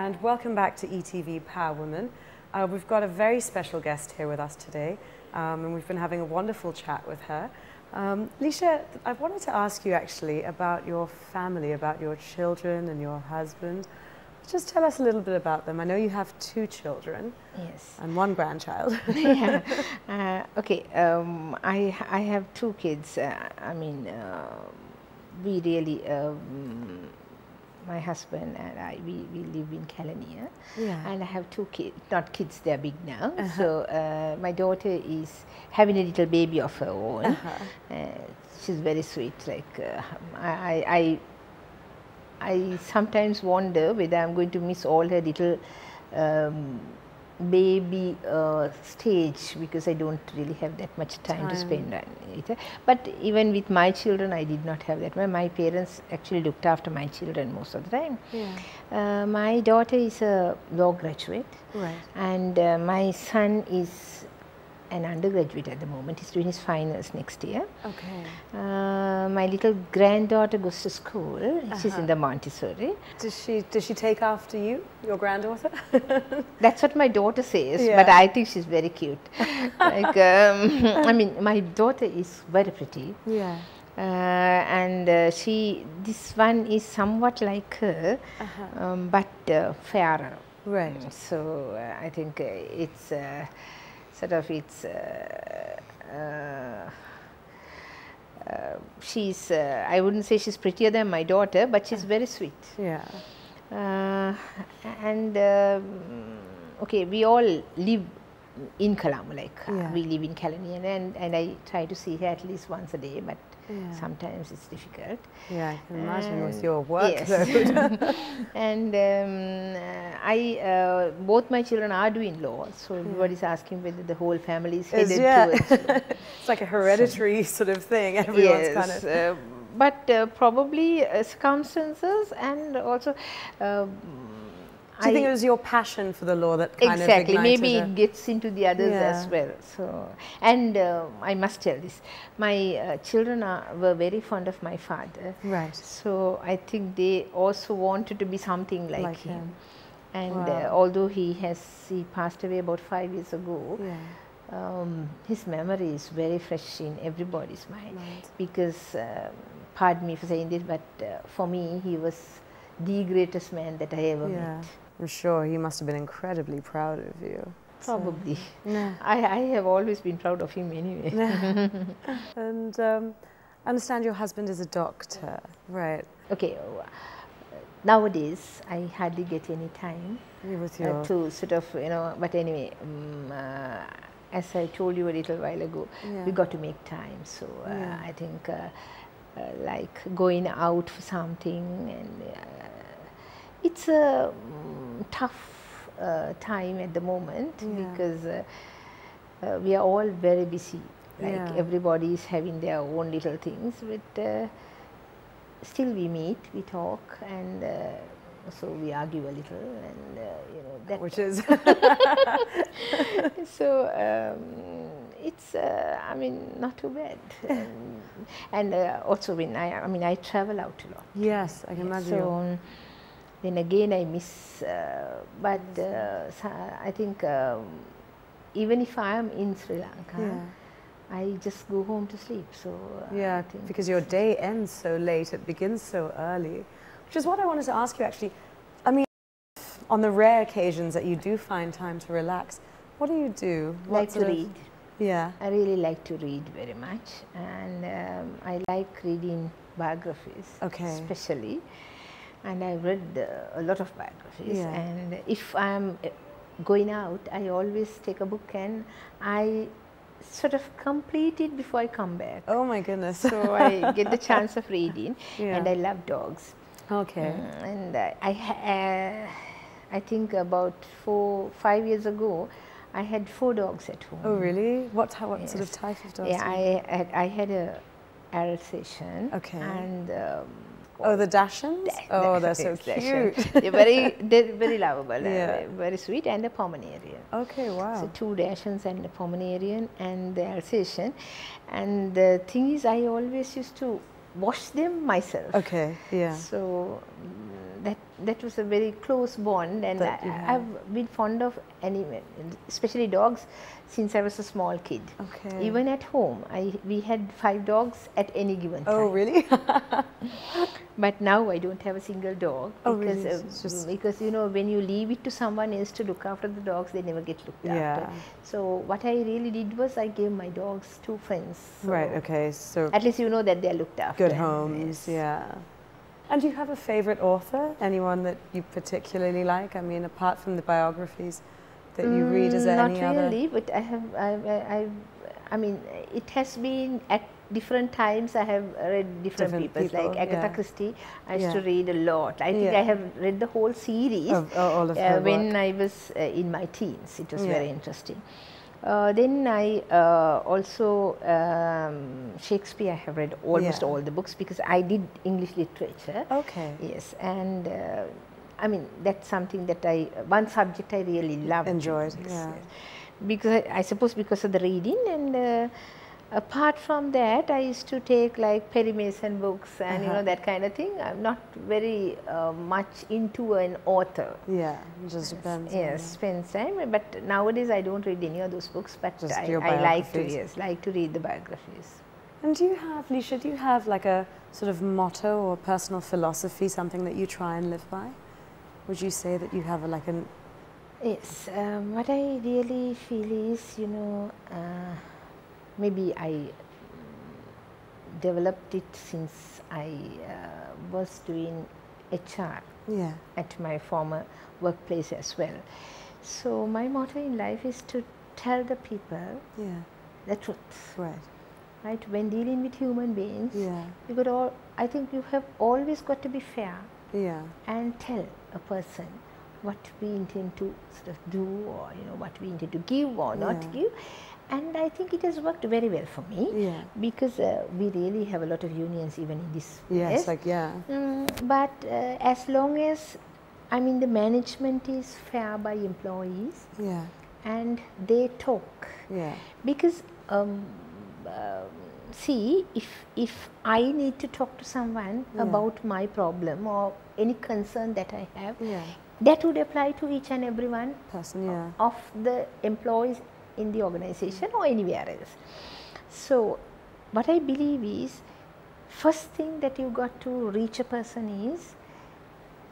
and welcome back to ETV Power Women. We've got a very special guest here with us today, and we've been having a wonderful chat with her. Leisha, I wanted to ask you actually about your family, about your children and your husband. Just tell us a little bit about them. I know you have 2 children. Yes. And 1 grandchild. Yeah. Okay. I have 2 kids. We really, my husband and I, we live in California. Yeah. And I have 2 kids, not kids, they're big now. So my daughter is having a little baby of her own. She's very sweet. Like I sometimes wonder whether I'm going to miss all her little baby stage, because I don't really have that much time to spend on it. But even with my children, I did not have that. My parents actually looked after my children most of the time. Yeah. My daughter is a law graduate, Right. and my son is an undergraduate at the moment. He's doing his finals next year. Okay. My little granddaughter goes to school. She's in the Montessori. Does she take after you, your granddaughter? That's what my daughter says, Yeah. but I think she's very cute. Like, I mean, my daughter is very pretty. Yeah. This one is somewhat like her, but fairer. Right. So I think it's sort of she's, I wouldn't say she's prettier than my daughter, but she's very sweet. Yeah. Okay, we all live in Colombo, like Yeah. we live in California, and I try to see her at least once a day, but Yeah. sometimes it's difficult. Yeah, I can imagine with your Yes. workload. And both my children are doing law, so everybody's asking whether the whole family is headed towards law. It's like a hereditary sort of thing. Everyone's kind of. But probably circumstances, and also Do you think it was your passion for the law that kind of exactly, ignited maybe it gets into the others Yeah. as well. So, and I must tell this, my children were very fond of my father. Right. So I think they also wanted to be something like him. And Wow. although he passed away about 5 years ago, Yeah. his memory is very fresh in everybody's mind. Right. Because, pardon me for saying this, but for me he was the greatest man that I ever met. I'm sure he must have been incredibly proud of you. Probably. Yeah. I have always been proud of him anyway. And I understand your husband is a doctor, right? Okay, nowadays I hardly get any time With your to sort of, but anyway, as I told you a little while ago, we got to make time. So I think like going out for something, and it's a tough time at the moment because we are all very busy. Like everybody is having their own little things, but still we meet, we talk, and so we argue a little, and that. Which is. So it's I mean, not too bad, and also when I travel out a lot. Yes, I can imagine. So then again I miss, but I think even if I am in Sri Lanka, I just go home to sleep. So yeah, because your day ends so late, it begins so early, which is what I wanted to ask you actually. I mean, on the rare occasions that you do find time to relax, what do you do? Like to read. Yeah. I really like to read very much, and I like reading biographies, especially. And I read a lot of biographies. And if I'm going out, I always take a book and I sort of complete it before I come back. Oh my goodness! So I get the chance of reading, and I love dogs. Okay. And I think about 4-5 years ago, I had 4 dogs at home. Oh really? What sort of type of dogs? Yeah, I had a Alsatian. Okay. And oh, the Dachshunds? Oh, they're so cute. they're very lovable, very sweet, and a Pomeranian. Okay, wow. So 2 Dachshunds and a Pomeranian and the Alsatian. And the thing is, I always used to wash them myself. Okay, yeah. So that was a very close bond, and I've been fond of animals, especially dogs, since I was a small kid. Okay. Even at home, we had 5 dogs at any given time. Oh, really? But now I don't have a single dog, because really? because you know, when you leave it to someone else to look after the dogs, they never get looked after. So what I really did was I gave my dogs to friends. So right. Okay. So at least you know that they're looked after. Good homes. Yeah. And do you have a favorite author? Anyone that you particularly like? I mean, apart from the biographies that you read, is there any other? Not really, but I mean, it has been at different times I have read different people, like Agatha Christie. I used to read a lot. I think I have read the whole series all of her when work. I was in my teens. It was very interesting. Then I also Shakespeare. I have read almost all the books, because I did English literature. Okay. Yes, and I mean, that's something that one subject I really loved. Enjoyed. Yes. Because I suppose because of the reading, and apart from that, I used to take like Perry Mason books and you know, that kind of thing. I'm not very much into an author. Yeah, it just depends. Yes, spends time. But nowadays I don't read any of those books. But just I like to read the biographies. And do you have, Leisha, do you have like a sort of motto or personal philosophy, something that you try and live by? Would you say that you have like an... Yes, what I really feel is, you know, maybe I developed it since I was doing HR at my former workplace as well. So my motto in life is to tell the people the truth. Right? When dealing with human beings, you got I think you have always got to be fair and tell a person what we intend to sort of do, or you know, what we intend to give or not give. And I think it has worked very well for me, because we really have a lot of unions even in this place. But as long as, I mean, the management is fair by employees and they talk. Because see, if I need to talk to someone about my problem or any concern that I have, that would apply to each and every one of the employees in the organization or anywhere else. So what I believe is, first thing that you got to reach a person is,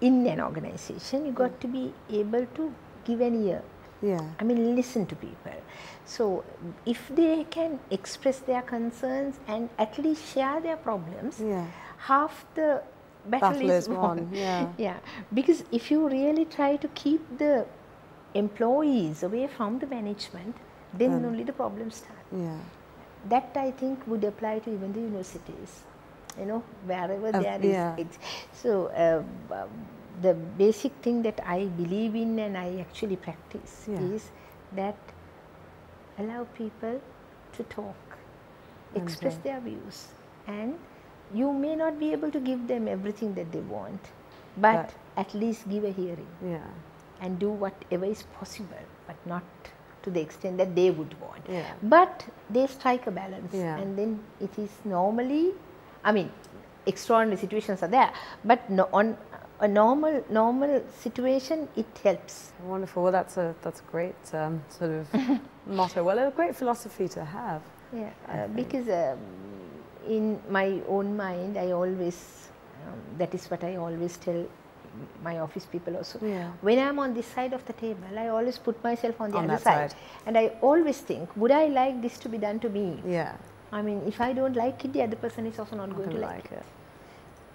in an organization, you got to be able to give an ear. I mean, listen to people. So if they can express their concerns and at least share their problems, half the battle is won. Because if you really try to keep the employees away from the management, then only the problems start. That I think would apply to even the universities, you know, wherever there is. So the basic thing that I believe in and I actually practice is that allow people to talk, express their views, and you may not be able to give them everything that they want, but at least give a hearing and do whatever is possible, but not to the extent that they would want. But they strike a balance, and then it is normally, I mean, extraordinary situations are there, but on a normal situation, it helps. Wonderful. Well, that's a great sort of motto. Well, a great philosophy to have. Because in my own mind, I always, that is what I always tell my office people also. When I'm on this side of the table, I always put myself on the other side. And I always think, would I like this to be done to me? I mean, if I don't like it, the other person is also not going to like it.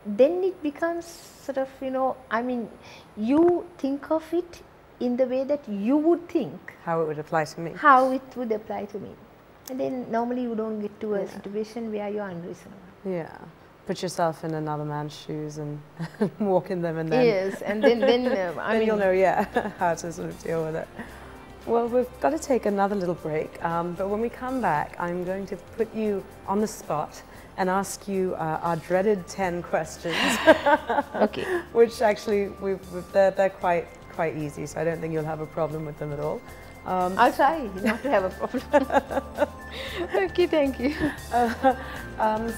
Then it becomes sort of, you know, I mean, you think of it in the way that you would think. How it would apply to me. How it would apply to me. And then normally you don't get to a situation where you're unreasonable. Put yourself in another man's shoes and walk in them, and then... and then I mean, you'll know, how to sort of deal with it. Well, we've got to take another little break, but when we come back, I'm going to put you on the spot and ask you our dreaded 10 questions. Which actually, they're quite easy, so I don't think you'll have a problem with them at all. I'll try not to have a problem. Okay, thank you.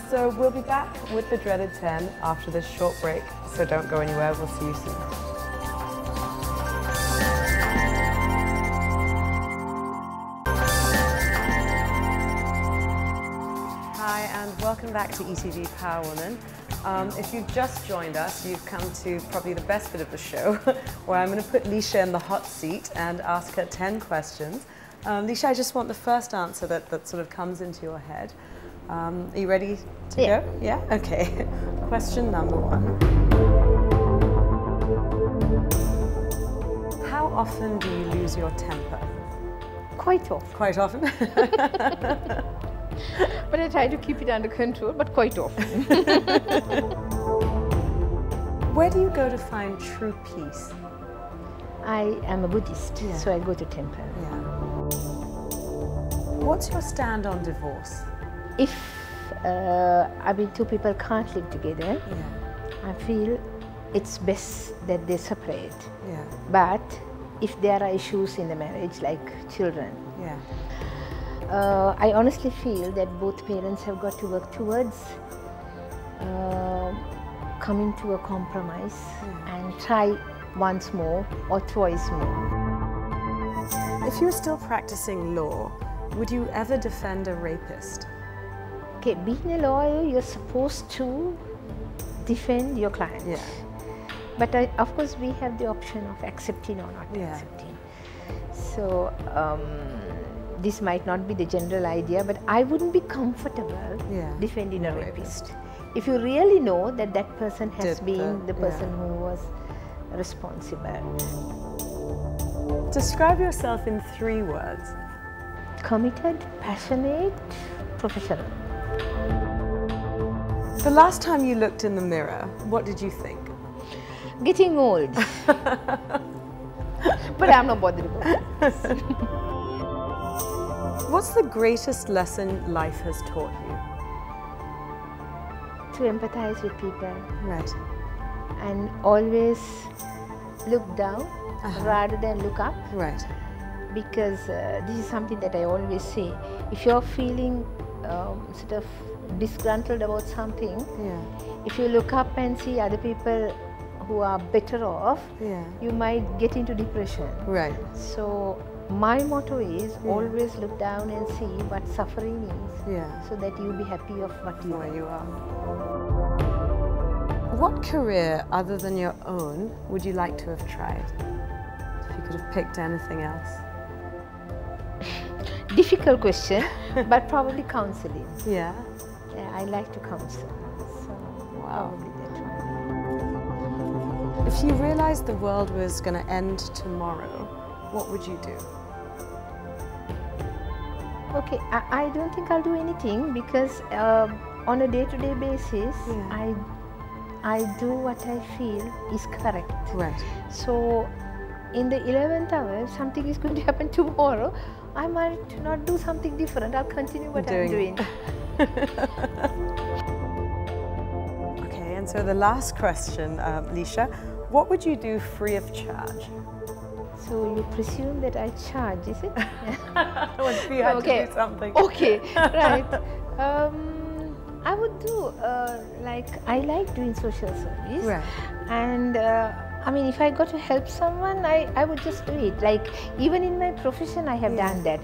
So we'll be back with the dreaded 10 after this short break, so don't go anywhere. We'll see you soon. Hi, and welcome back to ETV Power Woman. If you've just joined us, you've come to probably the best bit of the show, where I'm going to put Leisha in the hot seat and ask her 10 questions. Leisha, I just want the first answer that sort of comes into your head. Are you ready to go? Yeah? Okay. Question number 1. How often do you lose your temper? Quite often. Quite often? But I try to keep it under control, but quite often. Where do you go to find true peace? I am a Buddhist, so I go to temple. Yeah. What's your stand on divorce? If two people can't live together, I feel it's best that they separate. Yeah. But if there are issues in the marriage, like children, I honestly feel that both parents have got to work towards coming to a compromise and try once more or twice more. If you were still practicing law, would you ever defend a rapist? Okay, being a lawyer, you're supposed to defend your client. Yeah. But of course, we have the option of accepting or not accepting. So this might not be the general idea, but I wouldn't be comfortable defending a rapist. If you really know that that person has been the person who was responsible. Describe yourself in 3 words. Committed, passionate, professional. The last time you looked in the mirror, what did you think? Getting old. But I'm not bothered about it. What's the greatest lesson life has taught you? To empathize with people. Right. And always look down rather than look up. Right. Because this is something that I always say. If you're feeling sort of disgruntled about something, if you look up and see other people who are better off, you might get into depression. Right. So my motto is always look down and see what suffering is, so that you'll be happy of what you are. What career other than your own would you like to have tried? If you could have picked anything else. Difficult question, but probably counseling. Yeah? Yeah, I like to counsel, so probably that one. If you realized the world was going to end tomorrow, what would you do? Okay, I don't think I'll do anything because on a day-to-day basis, I do what I feel is correct. Right. So in the 11th hour, if something is going to happen tomorrow, I might not do something different. I'll continue what I'm doing. Okay, and so the last question, Leisha, what would you do free of charge? So you presume that I charge, is it? If you had to do something. Okay, right. I would do, I like doing social service. Right. And I mean, if I got to help someone, I would just do it. Like, even in my profession, I have done that.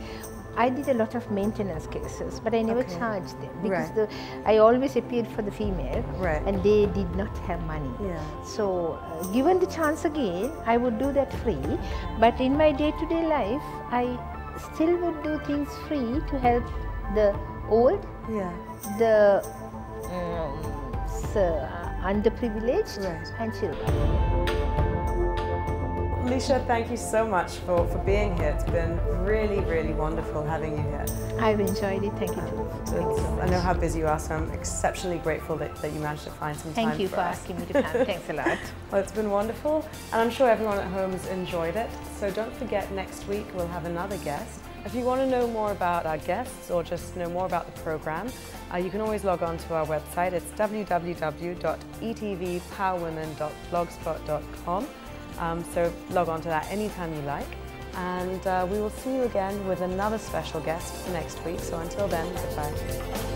I did a lot of maintenance cases, but I never charged them because I always appeared for the female, and they did not have money. So, given the chance again, I would do that free. But in my day-to-day life, I still would do things free to help the old, the underprivileged, and children. Leisha, thank you so much for being here. It's been really, really wonderful having you here. I've enjoyed it. Thank you too. Thank you so much. I know how busy you are, so I'm exceptionally grateful that you managed to find some time for us. Thank you for asking me to come. Thanks a lot. Well, it's been wonderful, and I'm sure everyone at home has enjoyed it. So don't forget, next week we'll have another guest. If you want to know more about our guests or just know more about the program, you can always log on to our website. It's www.etvpowerwomen.blogspot.com. So log on to that anytime you like. And we will see you again with another special guest next week. So until then, goodbye.